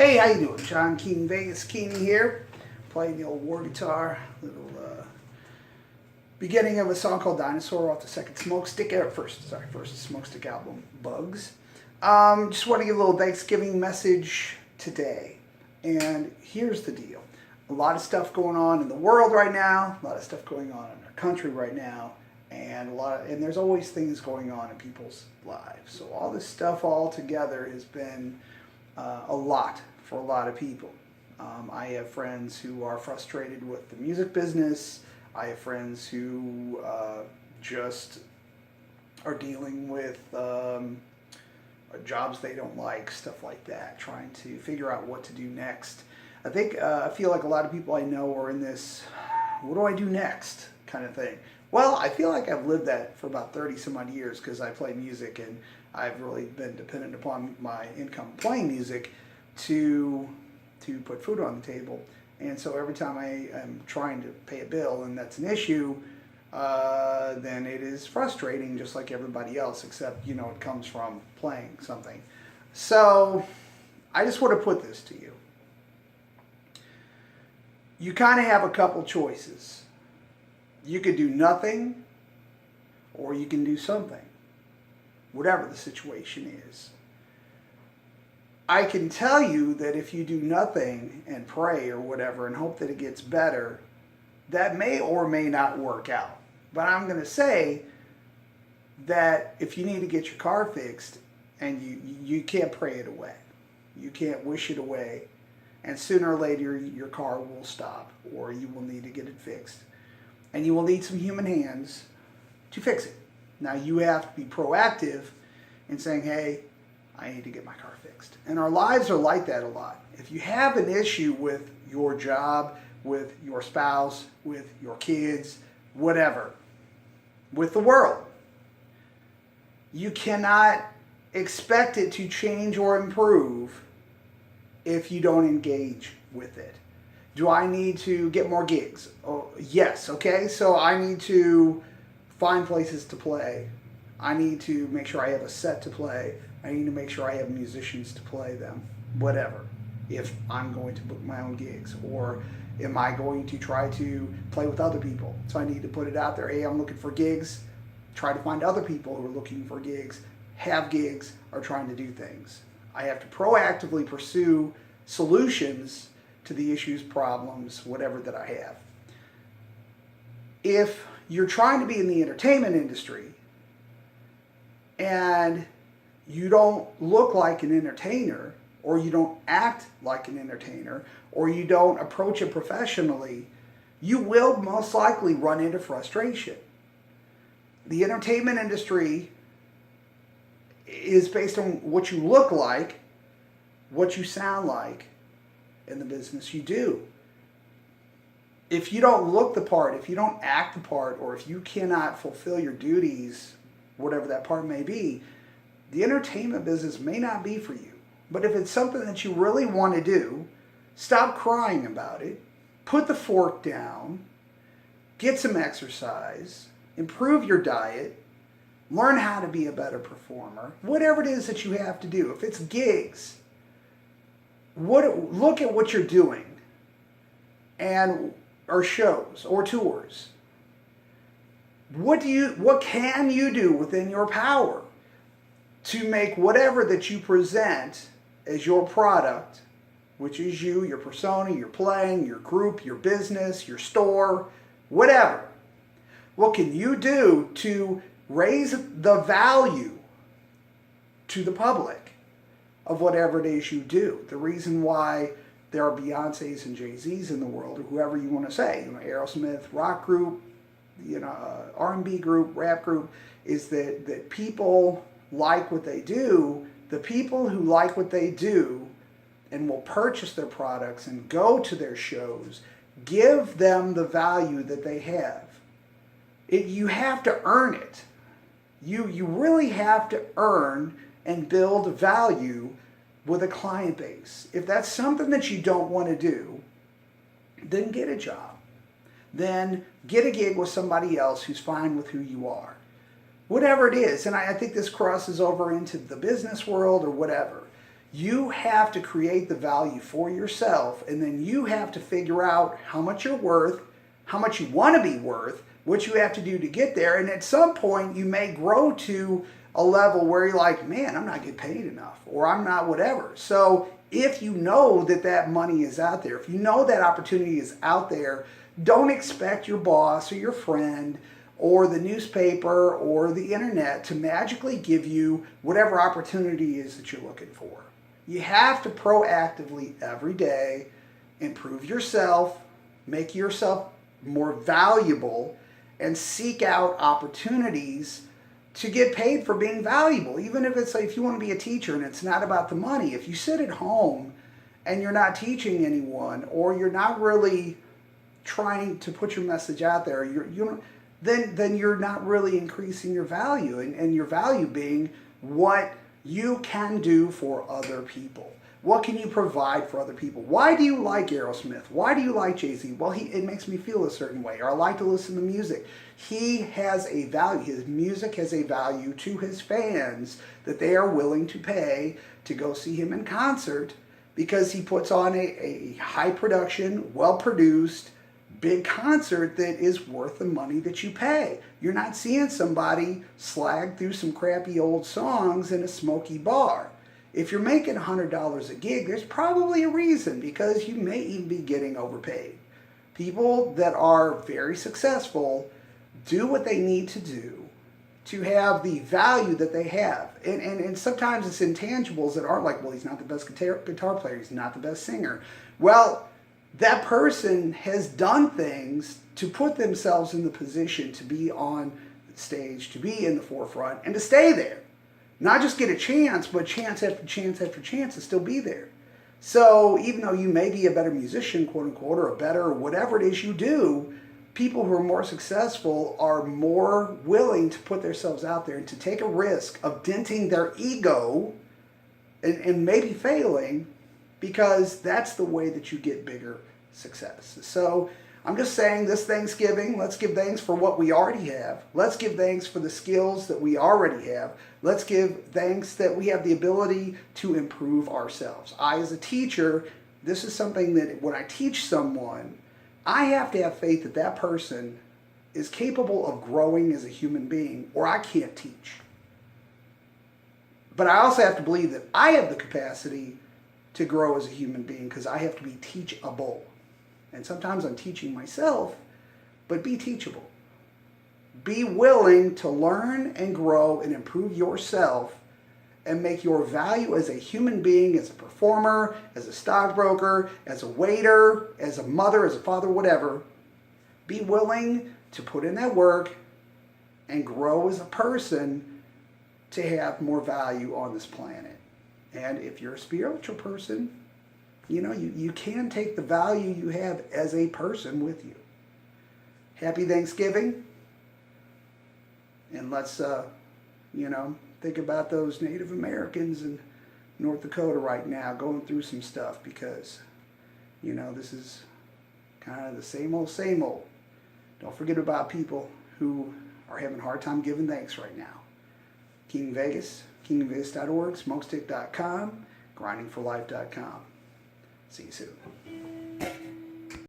Hey, how you doing? John Kingvegas Keeney here, playing the old war guitar. Little beginning of a song called Dinosaur off the second Smokstik, first Smokstik album, Bugs. Just want to give a little Thanksgiving message today. And here's the deal. A lot of stuff going on in the world right now, a lot of stuff going on in our country right now, and there's always things going on in people's lives. So all this stuff all together has been a lot for a lot of people. I have friends who are frustrated with the music business. I have friends who just are dealing with jobs they don't like, stuff like that, trying to figure out what to do next. I feel like a lot of people I know are in this, what do I do next kind of thing. Well, I feel like I've lived that for about 30 some odd years because I play music and I've really been dependent upon my income playing music to put food on the table. And so every time I am trying to pay a bill and that's an issue, then it is frustrating just like everybody else, except, it comes from playing something. So I just want to put this to you. You kind of have a couple choices. You could do nothing or you can do something, whatever the situation is. I can tell you that if you do nothing and pray or whatever and hope that it gets better, that may or may not work out. But I'm going to say that if you need to get your car fixed and you can't pray it away, you can't wish it away, and sooner or later your car will stop or you will need to get it fixed. And you will need some human hands to fix it. Now you have to be proactive in saying, hey, I need to get my car fixed. And our lives are like that a lot. If you have an issue with your job, with your spouse, with your kids, whatever, with the world, you cannot expect it to change or improve if you don't engage with it. Do I need to get more gigs? Oh, yes, okay. So I need to find places to play. I need to make sure I have a set to play. I need to make sure I have musicians to play them, whatever, if I'm going to book my own gigs. Or am I going to try to play with other people? So I need to put it out there. Hey, I'm looking for gigs. Try to find other people who are looking for gigs, have gigs, or trying to do things. I have to proactively pursue solutions to the issues, problems, whatever that I have. If you're trying to be in the entertainment industry and you don't look like an entertainer, or you don't act like an entertainer, or you don't approach it professionally, you will most likely run into frustration. The entertainment industry is based on what you look like, what you sound like, and the business you do. If you don't look the part, if you don't act the part, or if you cannot fulfill your duties, whatever that part may be, the entertainment business may not be for you. But if it's something that you really want to do, stop crying about it, put the fork down, get some exercise, improve your diet, learn how to be a better performer, whatever it is that you have to do. If it's gigs, look at what you're doing, or shows or tours. What can you do within your power to make whatever that you present as your product, which is you, your persona, your playing, your group, your business, your store, whatever. What can you do to raise the value to the public of whatever it is you do? The reason why there are Beyoncés and Jay-Z's in the world, or whoever you want to say, Aerosmith, rock group, R&B group, rap group, is that people like what they do. The people who like what they do and will purchase their products and go to their shows, give them the value that they have. You have to earn it. You really have to earn and build value with a client base. If that's something that you don't want to do, then get a job. Then get a gig with somebody else who's fine with who you are. Whatever it is, and I think this crosses over into the business world or whatever. You have to create the value for yourself, and then you have to figure out how much you're worth, how much you want to be worth, what you have to do to get there. And at some point, you may grow to a level where you're like, man, I'm not getting paid enough, or I'm not whatever. So if you know that that money is out there, if you know that opportunity is out there, don't expect your boss or your friend or the newspaper or the internet to magically give you whatever opportunity is that you're looking for. You have to proactively every day improve yourself, make yourself more valuable, and seek out opportunities to get paid for being valuable. Even if it's like, if you want to be a teacher and it's not about the money, if you sit at home and you're not teaching anyone, or you're not really trying to put your message out there, then you're not really increasing your value, and your value being what you can do for other people. What can you provide for other people? Why do you like Aerosmith? Why do you like Jay-Z? Well, it makes me feel a certain way, or I like to listen to music. He has a value. His music has a value to his fans that they are willing to pay to go see him in concert, because he puts on a high production, well-produced, big concert that is worth the money that you pay. You're not seeing somebody slag through some crappy old songs in a smoky bar. If you're making $100 a gig, there's probably a reason, because you may even be getting overpaid. People that are very successful do what they need to do to have the value that they have. And sometimes it's intangibles that aren't like, well, he's not the best guitar player, he's not the best singer. Well, that person has done things to put themselves in the position to be on stage, to be in the forefront, and to stay there. Not just get a chance, but chance after chance after chance to still be there. So even though you may be a better musician, quote unquote, or a better, or whatever it is you do, people who are more successful are more willing to put themselves out there and to take a risk of denting their ego and maybe failing, because that's the way that you get bigger success. So I'm just saying, this Thanksgiving, let's give thanks for what we already have. Let's give thanks for the skills that we already have. Let's give thanks that we have the ability to improve ourselves. I, as a teacher, this is something that when I teach someone, I have to have faith that that person is capable of growing as a human being, or I can't teach. But I also have to believe that I have the capacity to grow as a human being, because I have to be teachable. And sometimes I'm teaching myself, but be teachable. Be willing to learn and grow and improve yourself, and make your value as a human being, as a performer, as a stockbroker, as a waiter, as a mother, as a father, whatever. Be willing to put in that work and grow as a person to have more value on this planet. And if you're a spiritual person, you can take the value you have as a person with you. Happy Thanksgiving. And let's, think about those Native Americans in North Dakota right now going through some stuff, because, this is kind of the same old, same old. Don't forget about people who are having a hard time giving thanks right now. Kingvegas, kingvegas.org, smokstik.com, grindingforlife.com. See you soon.